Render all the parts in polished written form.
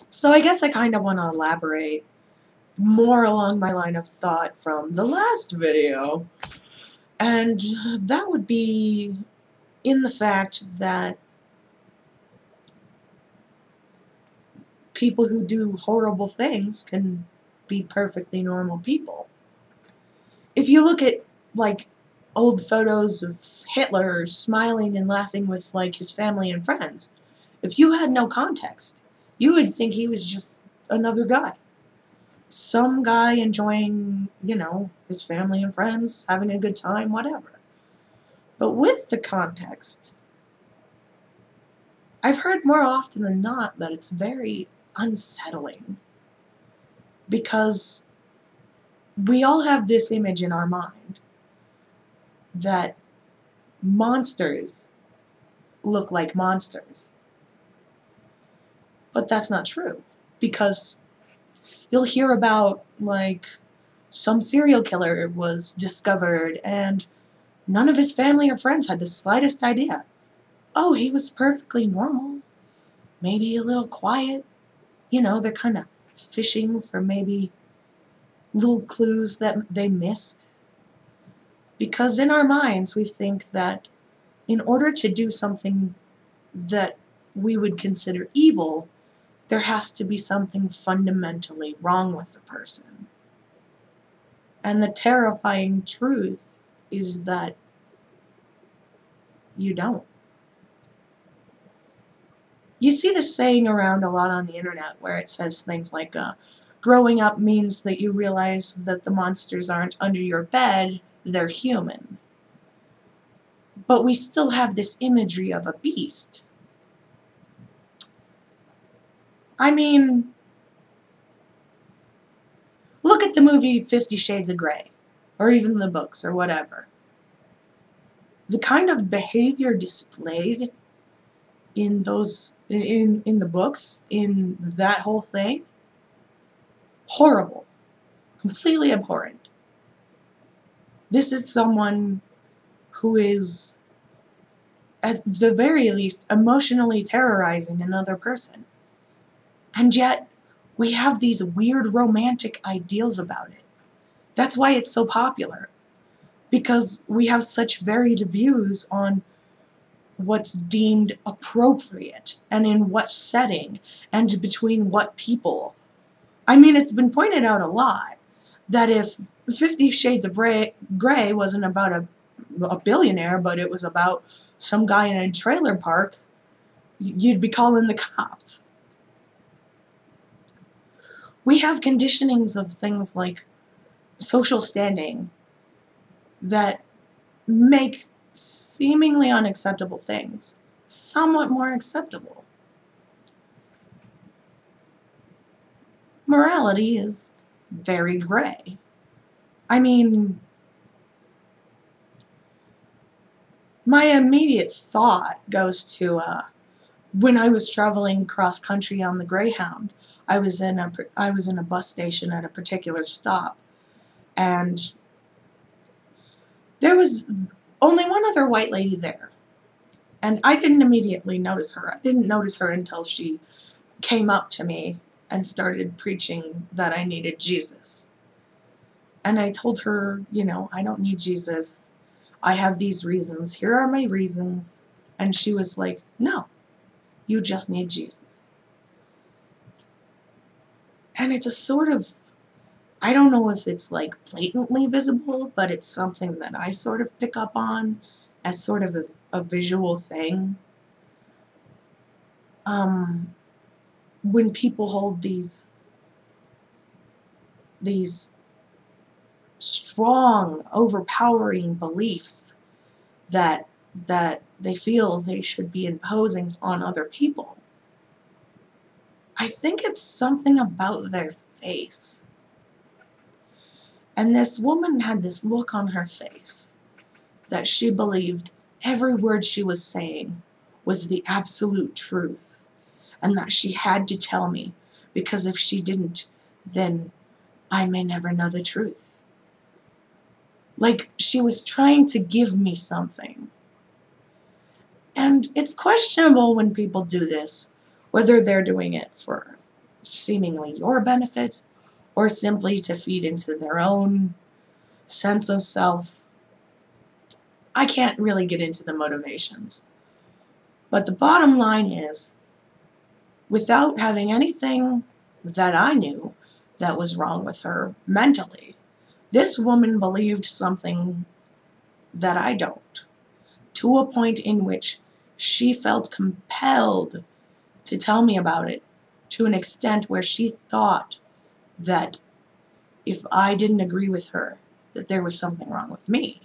So I guess I kind of want to elaborate more along my line of thought from the last video. And that would be in the fact that people who do horrible things can be perfectly normal people. If you look at, like, old photos of Hitler smiling and laughing with, like, his family and friends, if you had no context, you would think he was just another guy. Some guy enjoying, his family and friends, having a good time, whatever. But with the context, I've heard more often than not that it's very unsettling. Because we all have this image in our mind that monsters look like monsters. But that's not true. Because you'll hear about, like, some serial killer was discovered and none of his family or friends had the slightest idea. Oh, he was perfectly normal. Maybe a little quiet. They're kind of fishing for maybe little clues that they missed. Because in our minds, we think that in order to do something that we would consider evil, there has to be something fundamentally wrong with the person. And the terrifying truth is that you don't. You see this saying around a lot on the internet where it says things like, growing up means that you realize that the monsters aren't under your bed, they're human. But we still have this imagery of a beast. I mean, look at the movie 50 Shades of Grey, or even the books, or whatever. The kind of behavior displayed in the books, in that whole thing, horrible. Completely abhorrent. This is someone who is, at the very least, emotionally terrorizing another person. And yet, we have these weird romantic ideals about it. That's why it's so popular. Because we have such varied views on what's deemed appropriate, and in what setting, and between what people. I mean, it's been pointed out a lot that if 50 Shades of Grey wasn't about a billionaire, but it was about some guy in a trailer park, you'd be calling the cops. We have conditionings of things like social standing that make seemingly unacceptable things somewhat more acceptable. Morality is very gray. I mean, my immediate thought goes to when I was traveling cross country on the Greyhound. I was in a bus station at a particular stop, and there was only one other white lady there. And I didn't immediately notice her. I didn't notice her until she came up to me and started preaching that I needed Jesus. And I told her, I don't need Jesus. I have these reasons. Here are my reasons. And she was like, no, you just need Jesus. And it's a sort of, I don't know if it's like blatantly visible, but it's something that I sort of pick up on as sort of a visual thing. When people hold these strong, overpowering beliefs that they feel they should be imposing on other people, I think it's something about their face. And this woman had this look on her face that she believed every word she was saying was the absolute truth, and that she had to tell me, because if she didn't, then I may never know the truth. Like she was trying to give me something. And it's questionable when people do this, whether they're doing it for seemingly your benefit, or simply to feed into their own sense of self. I can't really get into the motivations. But the bottom line is, without having anything that I knew that was wrong with her mentally, this woman believed something that I don't, to a point in which she felt compelled to tell me about it, to an extent where she thought that if I didn't agree with her, that there was something wrong with me.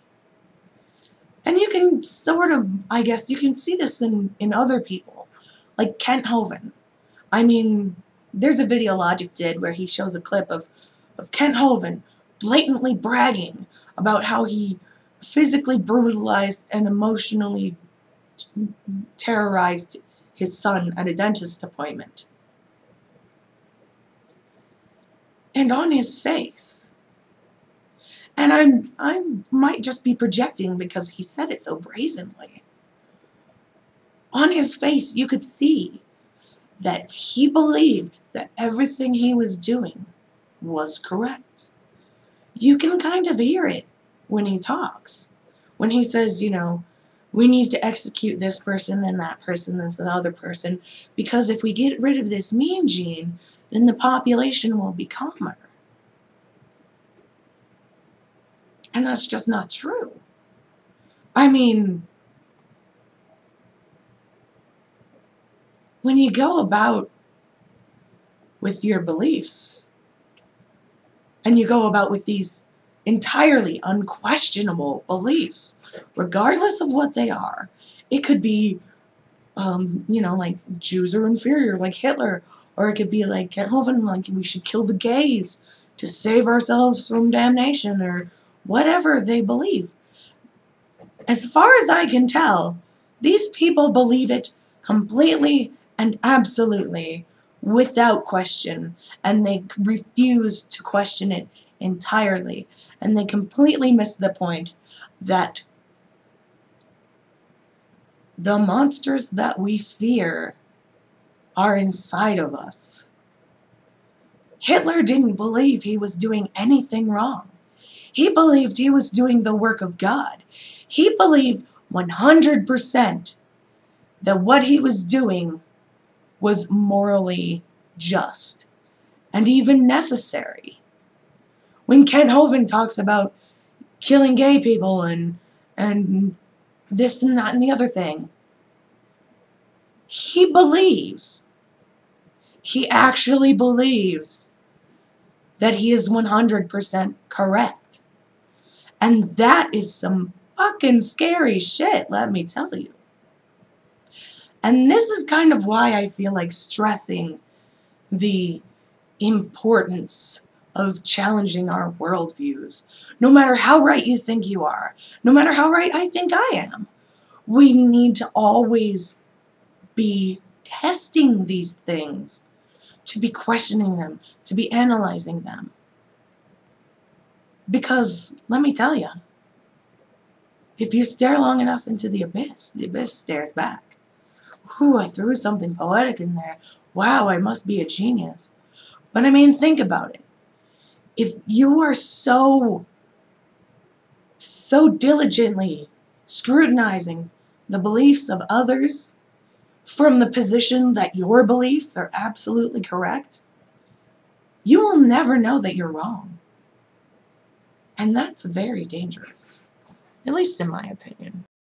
And you can sort of, I guess, you can see this in other people, like Kent Hovind. I mean, there's a video Logic did where he shows a clip of Kent Hovind blatantly bragging about how he physically brutalized and emotionally terrorized his son at a dentist appointment. And on his face, and I might just be projecting because he said it so brazenly, on his face you could see that he believed that everything he was doing was correct. You can kind of hear it when he talks. When he says, you know, we need to execute this person and that person and this other person, because if we get rid of this mean gene, then the population will be calmer. And that's just not true. I mean, when you go about with your beliefs, and you go about with these entirely unquestionable beliefs, regardless of what they are, it could be, you know, like Jews are inferior, like Hitler, or it could be like Kent Hovind, like we should kill the gays to save ourselves from damnation, or whatever they believe. As far as I can tell, these people believe it completely and absolutely, without question, and they refuse to question it entirely, and they completely miss the point that the monsters that we fear are inside of us. Hitler didn't believe he was doing anything wrong. He believed he was doing the work of God. He believed 100% that what he was doing was morally just and even necessary. When Kent Hovind talks about killing gay people and this and that and the other thing, he actually believes that he is 100% correct. And that is some fucking scary shit, let me tell you. And this is kind of why I feel like stressing the importance of challenging our worldviews. No matter how right you think you are, no matter how right I think I am, we need to always be testing these things, to be questioning them, to be analyzing them. Because, let me tell you, if you stare long enough into the abyss stares back. Whew, I threw something poetic in there. Wow, I must be a genius. But I mean, think about it. If you are so diligently scrutinizing the beliefs of others from the position that your beliefs are absolutely correct, you will never know that you're wrong. And that's very dangerous, at least in my opinion.